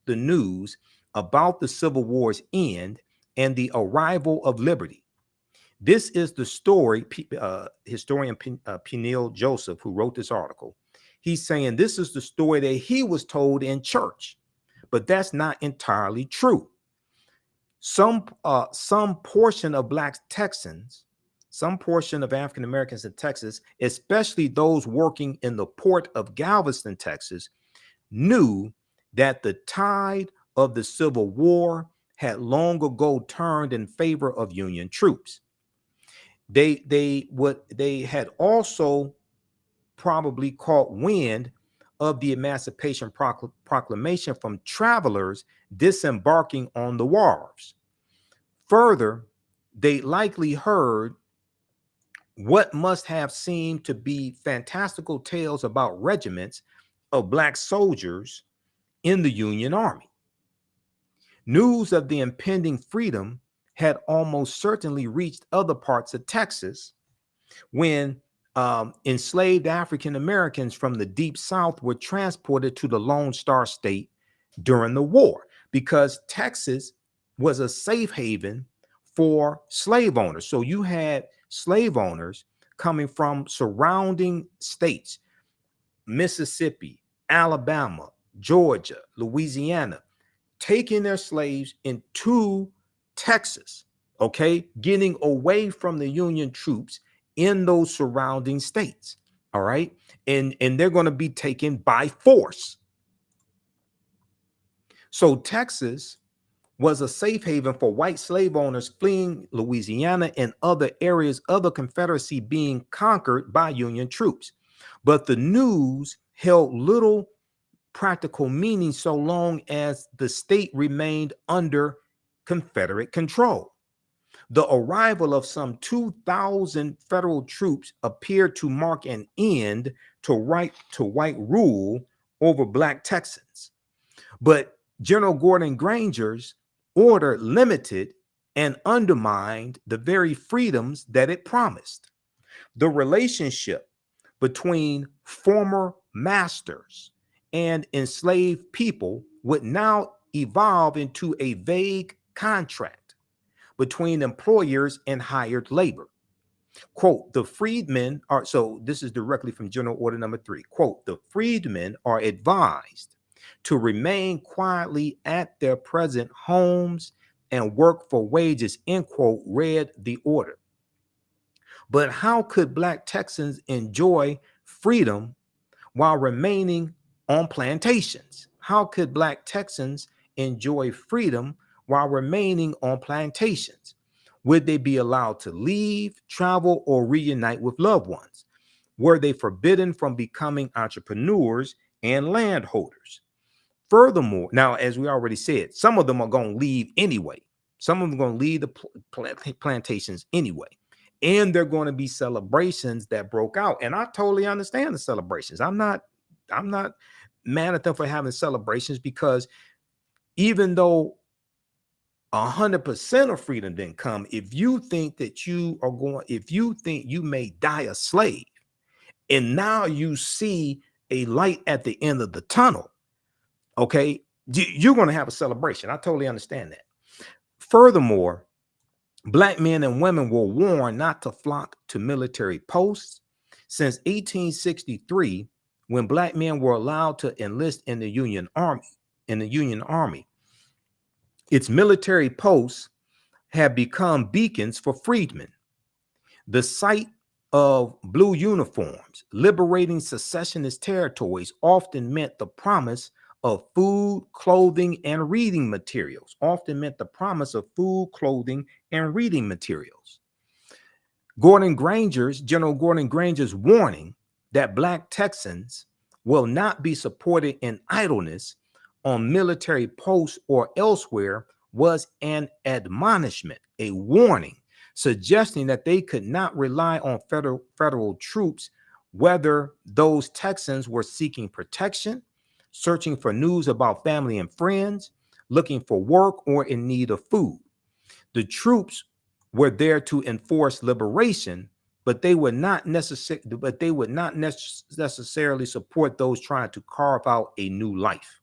Speaker 1: the news about the Civil War's end and the arrival of liberty. This is the story, historian Peniel Joseph, who wrote this article, he's saying this is the story that he was told in church, but that's not entirely true. Some portion of Black Texans, some portion of African Americans in Texas, especially those working in the port of Galveston, Texas, knew that the tide of the Civil War had long ago turned in favor of Union troops. They had also probably caught wind of the Emancipation Proclamation from travelers disembarking on the wharves. Further, they likely heard what must have seemed to be fantastical tales about regiments of Black soldiers in the Union Army. News of the impending freedom had almost certainly reached other parts of Texas when enslaved African Americans from the Deep South were transported to the Lone Star State during the war, because Texas was a safe haven for slave owners. So you had slave owners coming from surrounding states, Mississippi, Alabama, Georgia, Louisiana, taking their slaves into Texas, okay, getting away from the Union troops in those surrounding states, all right? And they're going to be taken by force. So Texas was a safe haven for white slave owners fleeing Louisiana and other areas of the Confederacy being conquered by Union troops. But the news held little practical meaning so long as the state remained under Confederate control. The arrival of some 2,000 federal troops appeared to mark an end to white rule over Black Texans. But General Gordon Granger's order limited and undermined the very freedoms that it promised. The relationship between former masters and enslaved people would now evolve into a vague contract between employers and hired labor. Quote, the freedmen are, so this is directly from General Order number 3, quote, the freedmen are advised to remain quietly at their present homes and work for wages, end quote, read the order. But how could Black Texans enjoy freedom while remaining on plantations? How could Black Texans enjoy freedom while remaining on plantations? Would they be allowed to leave, travel, or reunite with loved ones? Were they forbidden from becoming entrepreneurs and landholders? Furthermore, now, as we already said, some of them are going to leave anyway. Some of them are going to leave the plantations anyway. And there are going to be celebrations that broke out. And I totally understand the celebrations. I'm not mad at them for having celebrations, because even though 100% of freedom didn't come, if you think you may die a slave, and now you see a light at the end of the tunnel, okay, you're going to have a celebration. I totally understand that. Furthermore, Black men and women were warned not to flock to military posts. Since 1863, when Black men were allowed to enlist in the Union Army, its military posts have become beacons for freedmen. The sight of blue uniforms liberating secessionist territories often meant the promise of food, clothing, and reading materials. General Gordon Granger's warning that Black Texans will not be supported in idleness on military posts or elsewhere was an admonishment, a warning suggesting that they could not rely on federal troops, whether those Texans were seeking protection, searching for news about family and friends, looking for work, or in need of food. The troops were there to enforce liberation, but they would not necessarily support those trying to carve out a new life.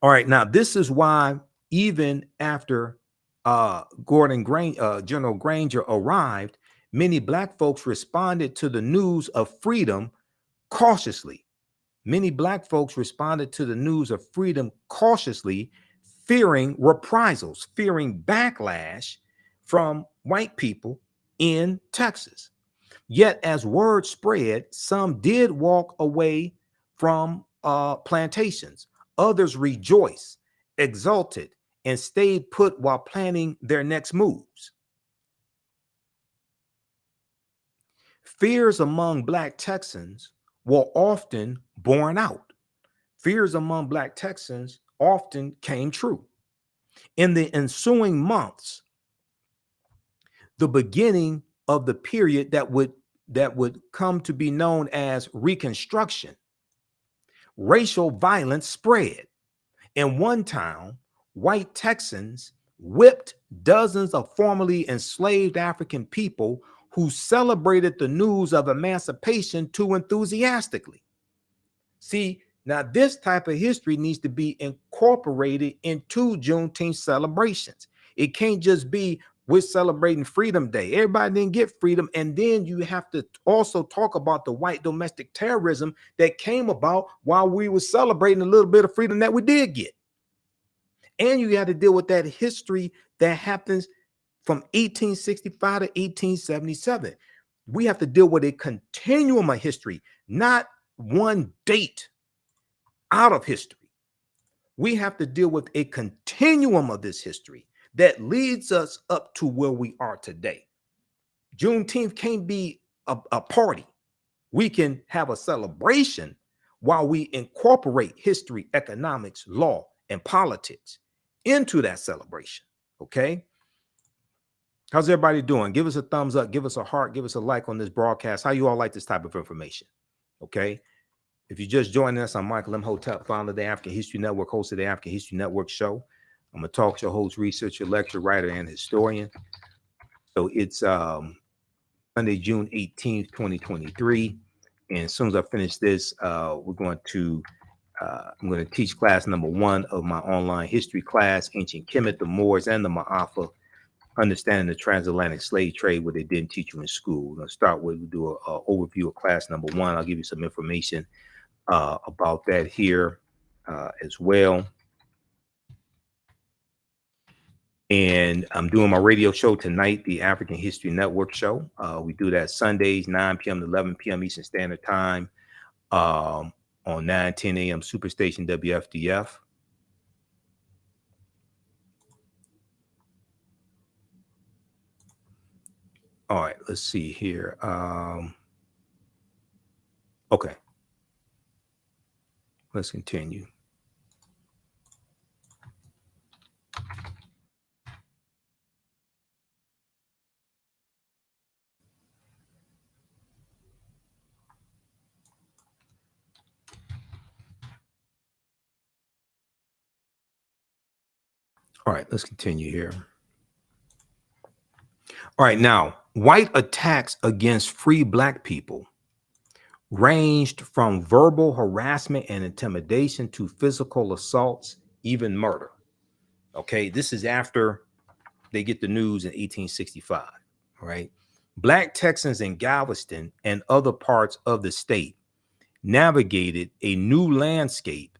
Speaker 1: All right, now this is why even after General Granger arrived, many Black folks responded to the news of freedom cautiously. Many Black folks responded to the news of freedom cautiously, fearing reprisals, fearing backlash from white people in Texas. Yet, as word spread, some did walk away from plantations. Others rejoiced, exulted, and stayed put while planning their next moves. Fears among Black Texans were often borne out. Fears among Black Texans often came true. In the ensuing months, the beginning of the period that would come to be known as Reconstruction, racial violence spread. In one town, white Texans whipped dozens of formerly enslaved African people who celebrated the news of emancipation too enthusiastically. See, now this type of history needs to be incorporated into Juneteenth celebrations. It can't just be we're celebrating Freedom Day. Everybody didn't get freedom. And then you have to also talk about the white domestic terrorism that came about while we were celebrating a little bit of freedom that we did get. And you got to deal with that history that happens from 1865 to 1877. We have to deal with a continuum of history, not one date out of history. We have to deal with a continuum of this history that leads us up to where we are today. Juneteenth can't be a party. We can have a celebration while we incorporate history, economics, law, and politics into that celebration. Okay? How's everybody doing? Give us a thumbs up, give us a heart, give us a like on this broadcast. How you all like this type of information? Okay? If you're just joining us, I'm Michael Imhotep, founder of the African History Network, host of the African History Network show. I'm a talk show host, researcher, lecturer, writer, and historian. So it's Monday, June 18th, 2023. And as soon as I finish this, I'm going to teach class number 1 of my online history class, Ancient Kemet, the Moors, and the Ma'afa, Understanding the Transatlantic Slave Trade, what they didn't teach you in school. We're going to start with, we'll do an overview of class number 1. I'll give you some information about that here as well. And I'm doing my radio show tonight, the African History Network show. We do that Sundays, 9 p.m. to 11 p.m. Eastern Standard Time on 9:10 a.m. Superstation WFDF. All right, let's see here. Okay, let's continue. All right, let's continue here. All right, now, white attacks against free Black people ranged from verbal harassment and intimidation to physical assaults, even murder. Okay, this is after they get the news in 1865, right? Black Texans in Galveston and other parts of the state navigated a new landscape,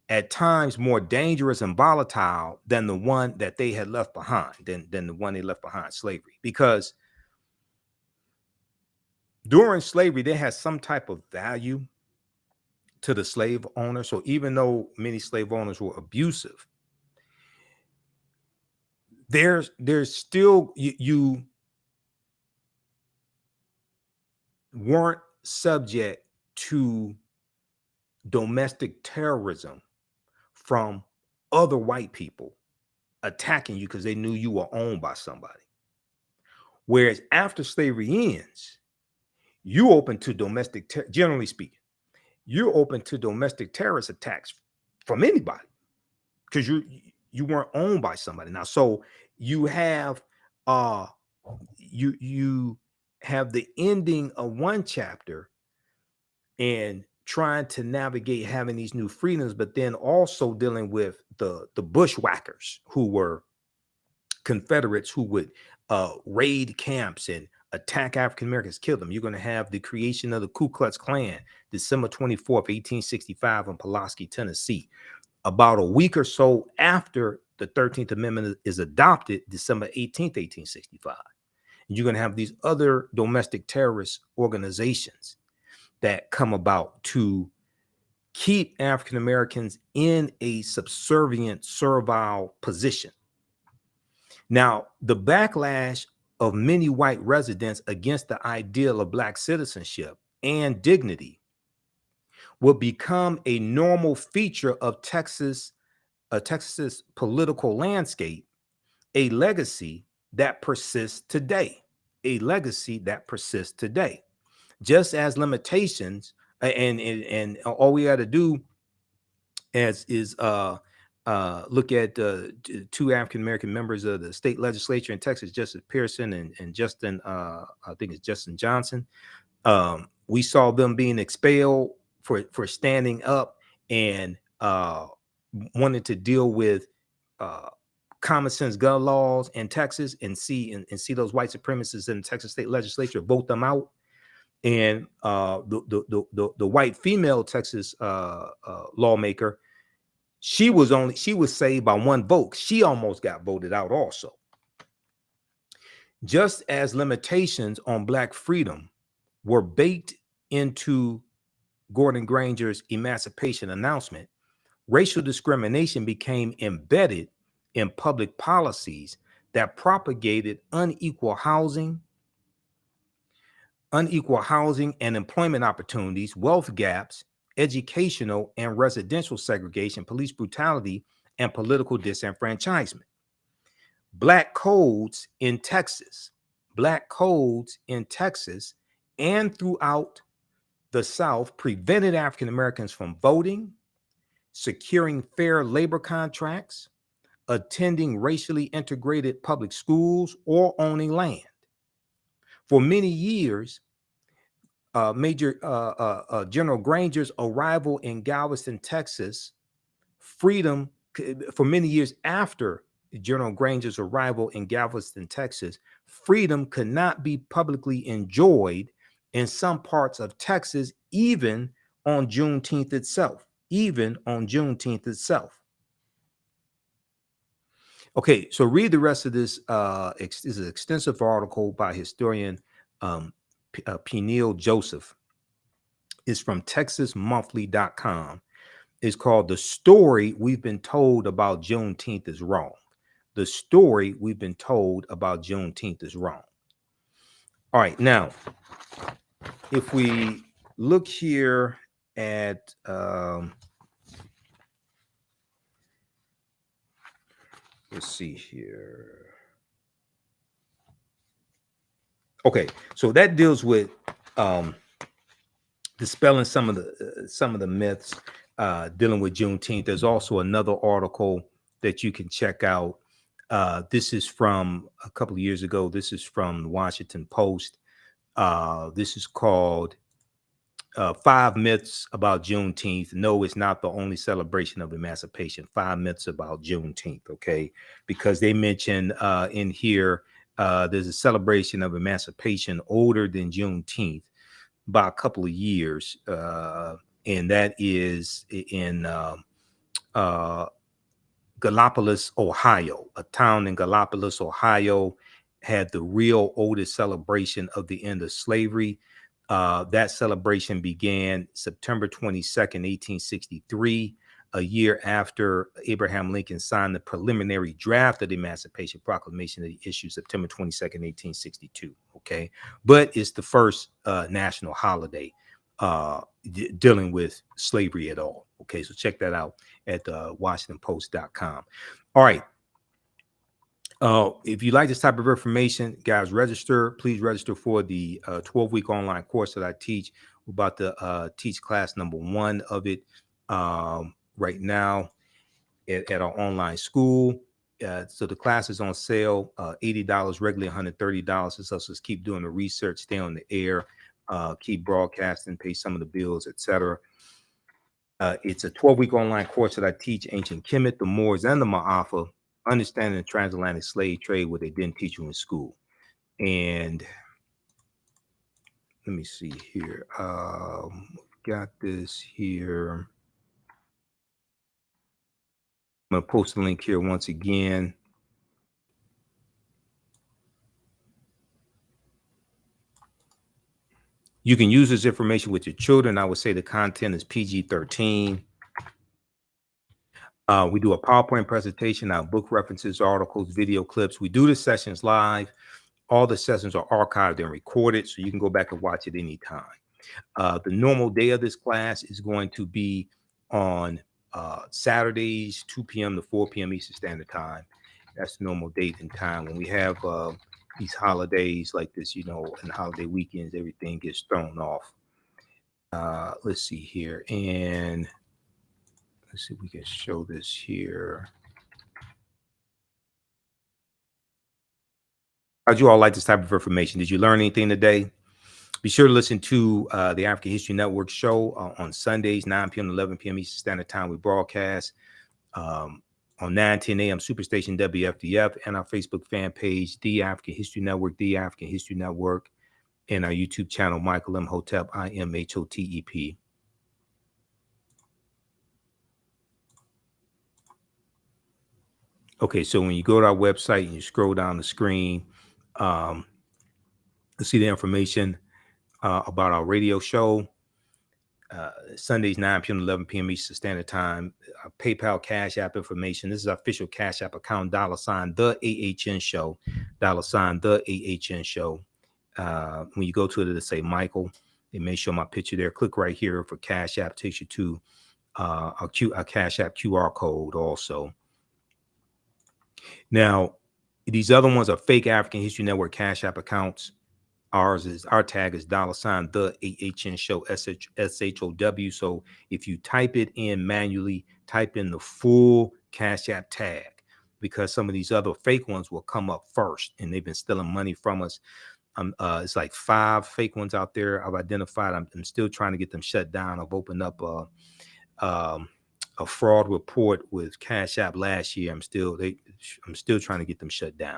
Speaker 1: at times more dangerous and volatile than the one that they had left behind, than the one they left behind, slavery. Because during slavery, they had some type of value to the slave owner. So even though many slave owners were abusive, there's still, you weren't subject to domestic terrorism from other white people attacking you because they knew you were owned by somebody. Whereas after slavery ends, you open to generally speaking, you're open to domestic terrorist attacks from anybody because you weren't owned by somebody. Now, so you have you have the ending of one chapter and trying to navigate having these new freedoms, but then also dealing with the bushwhackers who were Confederates who would raid camps and attack African Americans, kill them. You're going to have the creation of the Ku Klux Klan, December 24th, 1865 in Pulaski, Tennessee. About a week or so after the 13th Amendment is adopted, December 18th, 1865. And you're going to have these other domestic terrorist organizations that come about to keep African Americans in a subservient, servile position. Now, the backlash of many white residents against the ideal of Black citizenship and dignity will become a normal feature of Texas's political landscape, a legacy that persists today. A legacy that persists today. Just as limitations, and all we got to do is look at two African American members of the state legislature in Texas, Justice Pearson and Justin, I think it's Justin Johnson. We saw them being expelled for standing up and wanted to deal with common sense gun laws in Texas and see those white supremacists in the Texas state legislature vote them out. And the white female Texas lawmaker, she was saved by one vote. She almost got voted out also. Just as limitations on Black freedom were baked into Gordon Granger's emancipation announcement, racial discrimination became embedded in public policies that propagated unequal housing and employment opportunities, wealth gaps, educational and residential segregation, police brutality, and political disenfranchisement. Black codes in Texas and throughout the South prevented African Americans from voting, securing fair labor contracts, attending racially integrated public schools, or owning land. For many years, General Granger's arrival in Galveston, Texas, freedom could not be publicly enjoyed in some parts of Texas, even on Juneteenth itself. Okay, so read the rest of this. Is an extensive article by historian Peniel Joseph. It's from TexasMonthly.com. It's called "The Story We've Been Told About Juneteenth is Wrong." The story we've been told about Juneteenth is wrong. All right, now, if we look here at let's see here. Okay, so that deals with dispelling some of the myths dealing with Juneteenth. There's also another article that you can check out. This is from a couple of years ago. This is from the Washington Post. This is called 5 Myths About Juneteenth. No, it's not the only celebration of emancipation. 5 Myths About Juneteenth, okay? Because they mention in here, there's a celebration of emancipation older than Juneteenth by a couple of years. And that is in Gallipolis, Ohio. A town in Gallipolis, Ohio, had the real oldest celebration of the end of slavery. That celebration began September 22nd, 1863, a year after Abraham Lincoln signed the preliminary draft of the Emancipation Proclamation that he issued September 22nd, 1862. Okay, but it's the first national holiday dealing with slavery at all. Okay, so check that out at WashingtonPost.com. All right. If you like this type of information, guys, register. Please register for the 12-week online course that I teach. We're about to teach class number 1 of it right now at our online school. So the class is on sale, $80, regularly $130. So let's keep doing the research, stay on the air, keep broadcasting, pay some of the bills, etc. It's a 12-week online course that I teach ancient Kemet, the Moors, and the Ma'afa, understanding the transatlantic slave trade, what they didn't teach you in school. And let me see here. Got this here. I'm going to post the link here once again. You can use this information with your children. I would say the content is PG-13. We do a PowerPoint presentation, our book references, articles, video clips. We do the sessions live. All the sessions are archived and recorded, so you can go back and watch it anytime. The normal day of this class is going to be on Saturdays, 2 p.m. to 4 p.m. Eastern Standard Time. That's the normal date and time. When we have these holidays like this, you know, and holiday weekends, everything gets thrown off. Let's see here. And let's see if we can show this here. How'd you all like this type of information? Did you learn anything today? Be sure to listen to the African History Network show on Sundays, 9 p.m. to 11 p.m. Eastern Standard Time. We broadcast on 9:10 a.m. Superstation WFDF, and our Facebook fan page, The African History Network, The African History Network, and our YouTube channel, Michael Imhotep, Imhotep. Okay, so when you go to our website and you scroll down the screen, you'll see the information about our radio show. Sundays, 9 p.m. to 11 p.m. Eastern Standard Time. PayPal, Cash App information. This is our official Cash App account, $ TheAHNShow, $TheAHNShow. When you go to it, it'll say Michael. It may show my picture there. Click right here for Cash App. Takes you to our Cash App QR code also. Now, these other ones are fake African History Network Cash App accounts. Our tag is $TheAHNShow, SHOW. So if you type it in manually, type in the full Cash App tag, because some of these other fake ones will come up first, and they've been stealing money from us. It's like 5 fake ones out there I've identified. I'm still trying to get them shut down. I've opened up a fraud report with Cash App last year. I'm still trying to get them shut down.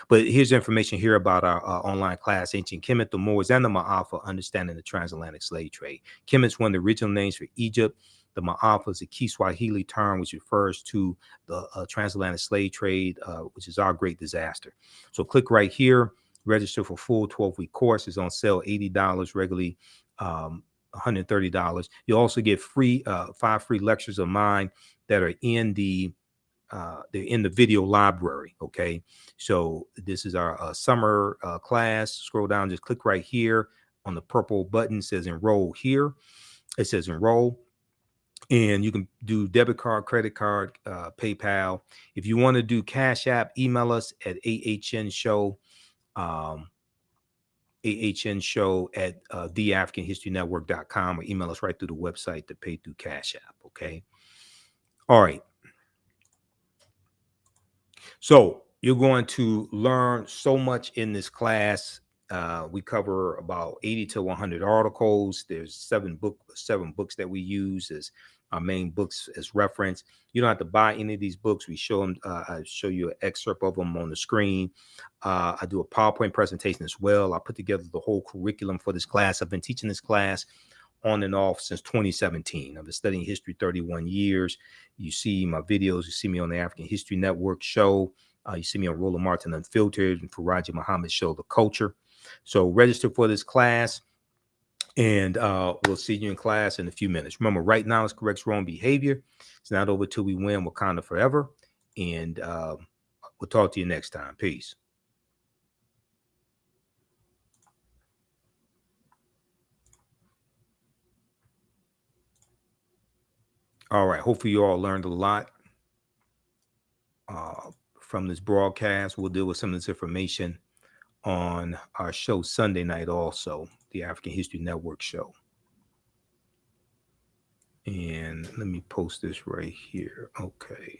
Speaker 1: But here's information here about our online class, Ancient Kemet, the Moors, and the Ma'afa, understanding the transatlantic slave trade. Kemet's one of the original names for Egypt. The Ma'afa is a Kiswahili term which refers to the transatlantic slave trade, which is our great disaster. So click right here, register for full 12-week course. It's on sale, $80, regularly $130. You'll also get free 5 free lectures of mine that are in the video library. Okay, so this is our summer class. Scroll down, just click right here on the purple button. It says enroll here. It says enroll, and you can do debit card, credit card, PayPal. If you want to do Cash App, email us at AHNShow. AHNShow at TheAfricanHistoryNetwork.com, or email us right through the website to pay through Cash App. Okay. All right. So you're going to learn so much in this class. We cover about 80 to 100 articles. There's 7 books that we use as our main books as reference. You don't have to buy any of these books. We show them. I show you an excerpt of them on the screen. I do a PowerPoint presentation as well. I put together the whole curriculum for this class. I've been teaching this class on and off since 2017. I've been studying history 31 years. You see my videos. You see me on the African History Network show. You see me on Roland Martin Unfiltered and Faraji Muhammad show, The Culture. So register for this class, and we'll see you in class in a few minutes. Remember, right now is corrects wrong behavior. It's not over till we win Wakanda forever. And we'll talk to you next time. Peace. All right. Hopefully you all learned a lot from this broadcast. We'll deal with some of this information on our show Sunday night also, the African History Network show. And let me post this right here. Okay.